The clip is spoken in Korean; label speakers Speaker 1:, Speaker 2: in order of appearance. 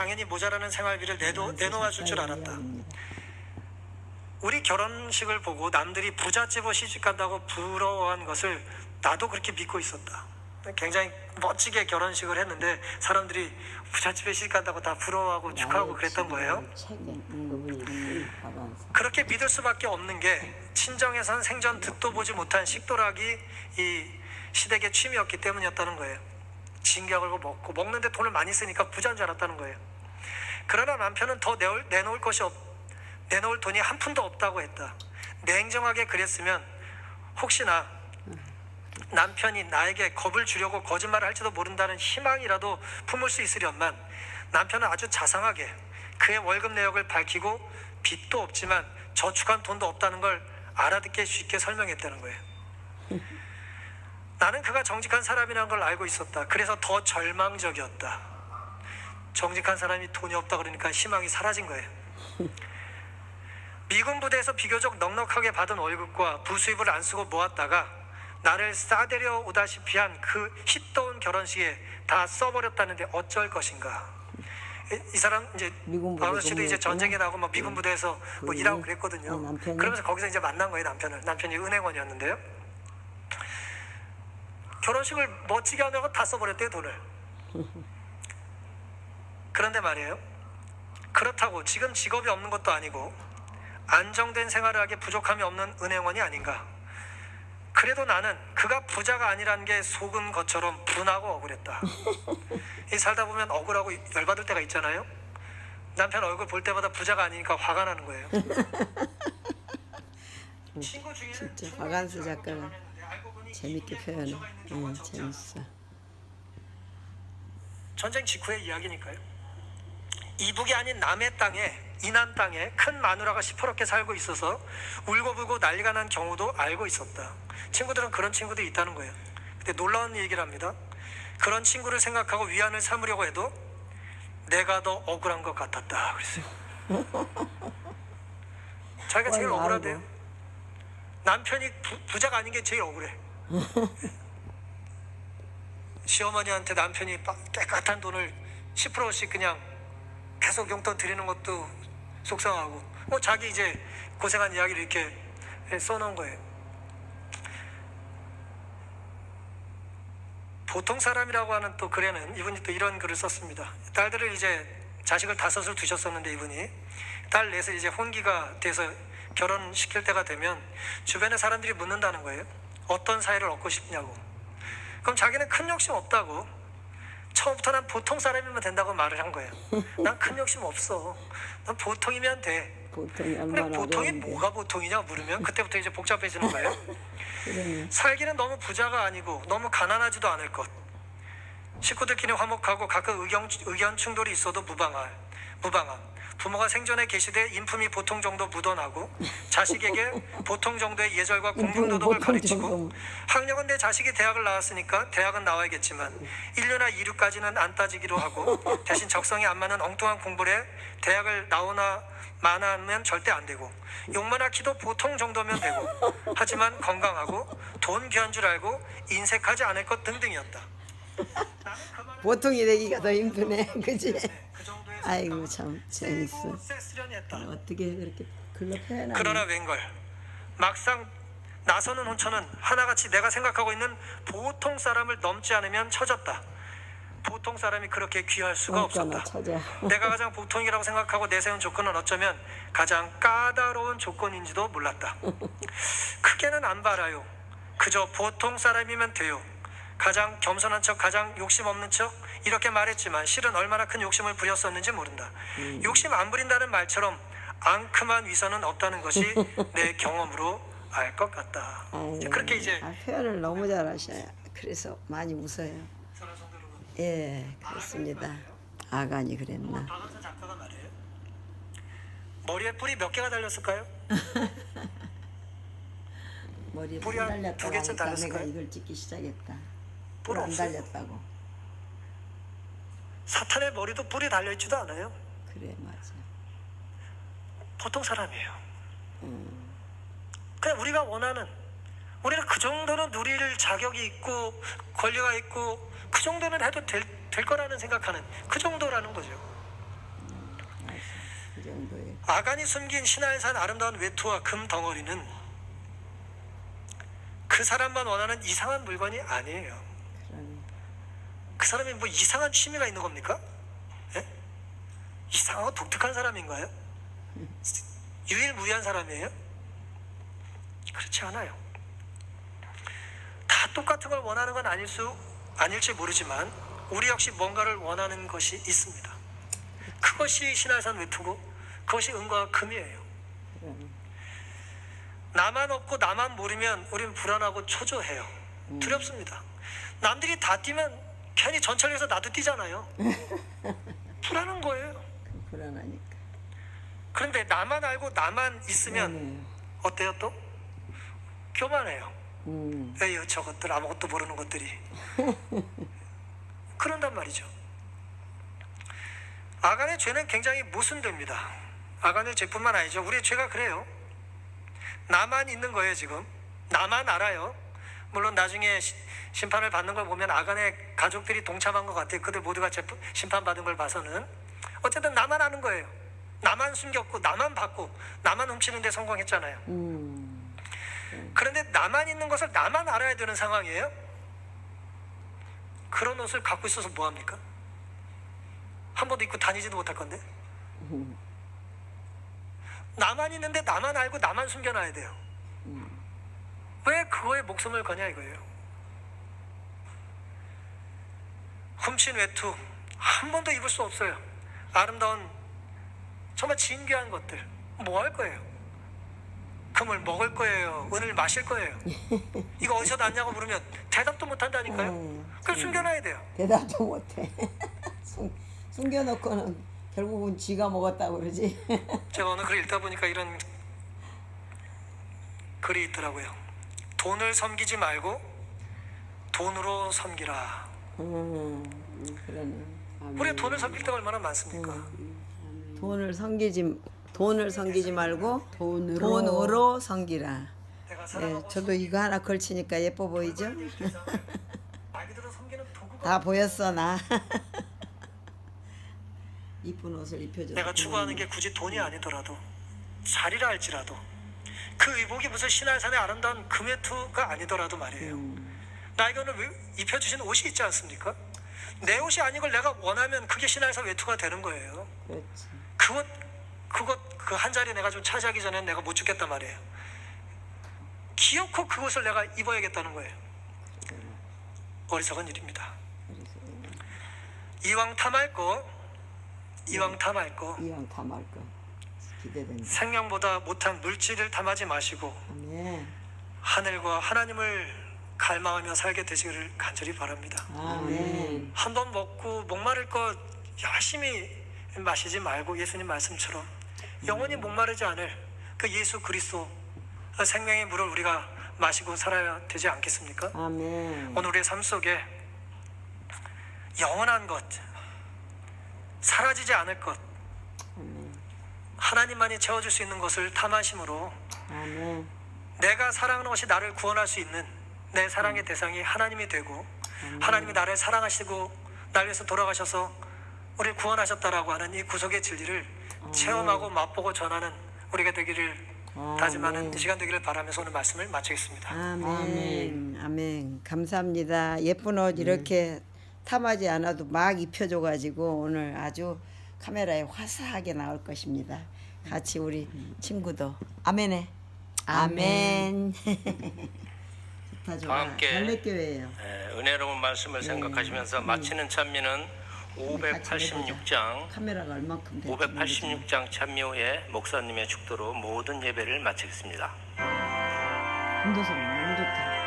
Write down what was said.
Speaker 1: 당연히 모자라는 생활비를 내놓아 줄 줄 알았다. 우리 결혼식을 보고 남들이 부잣집으로 시집간다고 부러워한 것을 나도 그렇게 믿고 있었다. 굉장히 멋지게 결혼식을 했는데 사람들이 부잣집에 시집간다고 다 부러워하고 축하하고 그랬던 거예요. 그렇게 믿을 수밖에 없는 게 친정에선 생전 듣도 보지 못한 식도락이 이 시댁의 취미였기 때문이었다는 거예요. 징겨 걸고 먹고 먹는데 돈을 많이 쓰니까 부자인 줄 알았다는 거예요. 그러나 남편은 더 내놓을 돈이 한 푼도 없다고 했다. 냉정하게 그랬으면 혹시나 남편이 나에게 겁을 주려고 거짓말을 할지도 모른다는 희망이라도 품을 수 있으련만 남편은 아주 자상하게 그의 월급 내역을 밝히고 빚도 없지만 저축한 돈도 없다는 걸 알아듣게 쉽게 설명했다는 거예요. 나는 그가 정직한 사람이라는 걸 알고 있었다. 그래서 더 절망적이었다. 정직한 사람이 돈이 없다 그러니까 희망이 사라진 거예요. 미군 부대에서 비교적 넉넉하게 받은 월급과 부수입을 안 쓰고 모았다가 나를 싸데려 오다시피 한 그 hit도운 결혼식에 다 써버렸다는데 어쩔 것인가. 이 사람 이제 박원 씨도 이제 전쟁에 나고 막 미군 부대에서 뭐 일하고 그랬거든요. 그러면서 거기서 이제 만난 거예요, 남편을. 남편이 은행원이었는데요. 결혼식을 멋지게 하려고 다 써버렸대요, 돈을. 그런데 말이에요, 그렇다고 지금 직업이 없는 것도 아니고 안정된 생활을 하기에 부족함이 없는 은행원이 아닌가. 그래도 나는 그가 부자가 아니라는 게 속은 것처럼 분하고 억울했다. 이 살다 보면 억울하고 열받을 때가 있잖아요. 남편 얼굴 볼 때마다 부자가 아니니까 화가 나는 거예요. 친구 중에는
Speaker 2: 진짜 박완서 작가가 재밌게 표현해. 재밌어.
Speaker 1: 전쟁 직후의 이야기니까요. 이북이 아닌 남의 땅에, 이난 땅에 큰 마누라가 시퍼렇게 살고 있어서 울고불고 난리가 난 경우도 알고 있었다. 친구들은 그런 친구들이 있다는 거예요. 근데 놀라운 얘기를 합니다. 그런 친구를 생각하고 위안을 삼으려고 해도 내가 더 억울한 것 같았다 그랬어요. 자기가 제일 억울하대요. 남편이 부자가 아닌 게 제일 억울해. 시어머니한테 남편이 깨끗한 돈을 10%씩 그냥 계속 용돈 드리는 것도 속상하고, 뭐 자기 이제 고생한 이야기를 이렇게 써놓은 거예요. 보통 사람이라고 하는 또 글에는 이분이 또 이런 글을 썼습니다. 딸들을 이제 자식을 5을 두셨었는데 이분이 딸 넷을 이제 혼기가 돼서 결혼시킬 때가 되면 주변의 사람들이 묻는다는 거예요. 어떤 사이를 얻고 싶냐고. 그럼 자기는 큰 욕심 없다고, 처음부터 난 보통 사람이면 된다고 말을 한 거예요. 난 큰 욕심 없어. 난 보통이면 돼. 근데 보통이 뭐가 보통이냐 물으면 그때부터 이제 복잡해지는 거예요. 살기는 너무 부자가 아니고 너무 가난하지도 않을 것. 식구들끼리 화목하고 가끔 의견 충돌이 있어도 무방함. 부모가 생전에 계시되 인품이 보통 정도 묻어나고 자식에게 보통 정도의 예절과 공중도덕을 가르치고, 학력은 내 자식이 대학을 나왔으니까 대학은 나와야겠지만 1류나 2류까지는 안 따지기로 하고, 대신 적성에 안 맞는 엉뚱한 공부를 해 대학을 나오나 마나하면 절대 안 되고, 욕만 하기도 보통 정도면 되고, 하지만 건강하고 돈 귀한 줄 알고 인색하지 않을 것 등등이었다.
Speaker 2: 보통이 되기가 더 힘드네, 그지? 아이고 참 재밌어. 어떻게 그렇게 글로 표현하냐.
Speaker 1: 그러나 웬걸 막상 나서는 혼처는 하나같이 내가 생각하고 있는 보통 사람을 넘지 않으면 처졌다. 보통 사람이 그렇게 귀할 수가 없었다. 내가 가장 보통이라고 생각하고 내세운 조건은 어쩌면 가장 까다로운 조건인지도 몰랐다. 크게는 안 바라요. 그저 보통 사람이면 돼요. 가장 겸손한 척, 가장 욕심 없는 척 이렇게 말했지만 실은 얼마나 큰 욕심을 부렸었는지 모른다. 욕심 안 부린다는 말처럼 앙큼한 위선은 없다는 것이 내 경험으로 알 것 같다. 그렇게 이제
Speaker 2: 표현을 너무 잘하셔요. 그래서 많이 웃어요. 예, 그렇습니다. 아간이 그랬나.
Speaker 1: 박완서 작가가 말해요. 머리에 뿔이 몇 개가 달렸을까요?
Speaker 2: 머리에
Speaker 1: 뿔이
Speaker 2: 뿔
Speaker 1: 한
Speaker 2: 달렸다고
Speaker 1: 두 개쯤
Speaker 2: 하니까
Speaker 1: 달렸을까요?
Speaker 2: 내가 이걸 찍기 시작했다.
Speaker 1: 뿔
Speaker 2: 뿔 안
Speaker 1: 없어요.
Speaker 2: 달렸다고.
Speaker 1: 사탄의 머리도 뿔이 달려있지도 않아요.
Speaker 2: 그래 맞아.
Speaker 1: 보통 사람이에요. 그냥 우리가 원하는, 우리가 그 정도는 누릴 자격이 있고 권리가 있고 그 정도는 해도 될 거라는 생각하는 그 정도라는 거죠.
Speaker 2: 그 정도에.
Speaker 1: 아간이 숨긴 시나의 산 아름다운 외투와 금 덩어리는 그 사람만 원하는 이상한 물건이 아니에요.
Speaker 2: 그러네.
Speaker 1: 그 사람이 뭐 이상한 취미가 있는 겁니까? 예? 이상하고 독특한 사람인가요? 유일무이한 사람이에요? 그렇지 않아요. 다 똑같은 걸 원하는 건 아닐지 모르지만 우리 역시 뭔가를 원하는 것이 있습니다. 그것이 신의 산 외투고 그것이 은과 금이에요.
Speaker 2: 그러네.
Speaker 1: 나만 없고 나만 모르면 우리는 불안하고 초조해요. 두렵습니다. 남들이 다 뛰면 괜히 전철에서 나도 뛰잖아요. 불안한 거예요.
Speaker 2: 불안하니까.
Speaker 1: 그런데 나만 알고 나만 있으면
Speaker 2: 그러네요.
Speaker 1: 어때요 또? 교만해요.
Speaker 2: 음.
Speaker 1: 에휴 저것들 아무것도 모르는 것들이. 그런단 말이죠. 아간의 죄는 굉장히 모순됩니다. 아간의 죄뿐만 아니죠. 우리의 죄가 그래요. 나만 있는 거예요 지금. 나만 알아요. 물론 나중에 심판을 받는 걸 보면 아간의 가족들이 동참한 것 같아요. 그들 모두가 심판받은 걸 봐서는. 어쨌든 나만 아는 거예요. 나만 숨겼고 나만 받고 나만 훔치는 데 성공했잖아요. 그런데 나만 있는 것을 나만 알아야 되는 상황이에요. 그런 옷을 갖고 있어서 뭐합니까? 한 번도 입고 다니지도 못할 건데. 나만 있는데 나만 알고 나만 숨겨놔야 돼요. 왜 그거에 목숨을 거냐 이거예요. 훔친 외투 한 번도 입을 수 없어요. 아름다운 정말 진귀한 것들 뭐 할 거예요? 금을 먹을 거예요? 은을 마실 거예요? 이거 어디서 났냐고 물으면 대답도 못 한다니까요. 그걸 숨겨놔야 돼요.
Speaker 2: 대답도 못해. 숨겨놓고는 결국은 쥐가 먹었다고 그러지.
Speaker 1: 제가 어느 글을 읽다 보니까 이런 글이 있더라고요. 돈을 섬기지 말고 돈으로 섬기라.
Speaker 2: 그러네.
Speaker 1: 우리가 돈을 섬길 때가 얼마나 많습니까?
Speaker 2: 돈을 섬기지 말고 돈으로 섬기라.
Speaker 1: 내가
Speaker 2: 예,
Speaker 1: 사랑하고
Speaker 2: 저도 이거 하나 걸치니까 예뻐 보이죠?
Speaker 1: 아기들을 섬기는 도구가
Speaker 2: 다 보였어 나. 이쁜 옷을 입혀줘.
Speaker 1: 내가 추구하는 게 굳이 돈이 아니더라도 자리라 할지라도 그 의복이 무슨 신화산의 아름다운 금외투가 아니더라도 말이에요. 나에게 오늘 입혀주신 옷이 있지 않습니까? 내 옷이 아닌 걸 내가 원하면 그게 신화산 외투가 되는 거예요.
Speaker 2: 그렇지.
Speaker 1: 그것 그 한 자리 내가 좀 차지하기 전에 내가 못 죽겠단 말이에요. 기어코 그것을 내가 입어야겠다는 거예요. 어리석은 일입니다. 이왕 탐할 거
Speaker 2: 이왕 탐할 거 기대된다.
Speaker 1: 생명보다 못한 물질을 탐하지 마시고
Speaker 2: 아멘.
Speaker 1: 하늘과 하나님을 갈망하며 살게 되시기를 간절히 바랍니다.
Speaker 2: 아멘.
Speaker 1: 한 번 먹고 목마를 것 열심히 마시지 말고 예수님 말씀처럼 영원히 목마르지 않을 그 예수 그리스도 생명의 물을 우리가 마시고 살아야 되지 않겠습니까?
Speaker 2: 아멘.
Speaker 1: 오늘 우리의 삶 속에 영원한 것, 사라지지 않을 것, 하나님만이 채워줄 수 있는 것을 탐하심으로
Speaker 2: 아멘.
Speaker 1: 내가 사랑하는 것이 나를 구원할 수 있는 내 사랑의 대상이 하나님이 되고 하나님이 나를 사랑하시고 날 위해서 돌아가셔서 우리를 구원하셨다라고 하는 이 구속의 진리를 체험하고 맛보고 전하는 우리가 되기를 다짐하는 이 시간 되기를 바라면서 오늘 말씀을 마치겠습니다.
Speaker 2: 아멘. 아멘. 감사합니다. 예쁜 옷 이렇게 탐하지 않아도 막 입혀줘가지고 오늘 아주 카메라에 화사하게 나올 것입니다. 같이 우리 친구도 아멘해. 아멘. 좋다 좋아.
Speaker 3: 다 함께
Speaker 2: 갈래교회예요.
Speaker 3: 은혜로운 말씀을 생각하시면서 마치는 찬미는 586장
Speaker 2: 카메라가 얼만큼 될지
Speaker 3: 586장 찬미 후에 목사님의 축도로 모든 예배를 마치겠습니다.
Speaker 2: 인도소리 너무 좋다.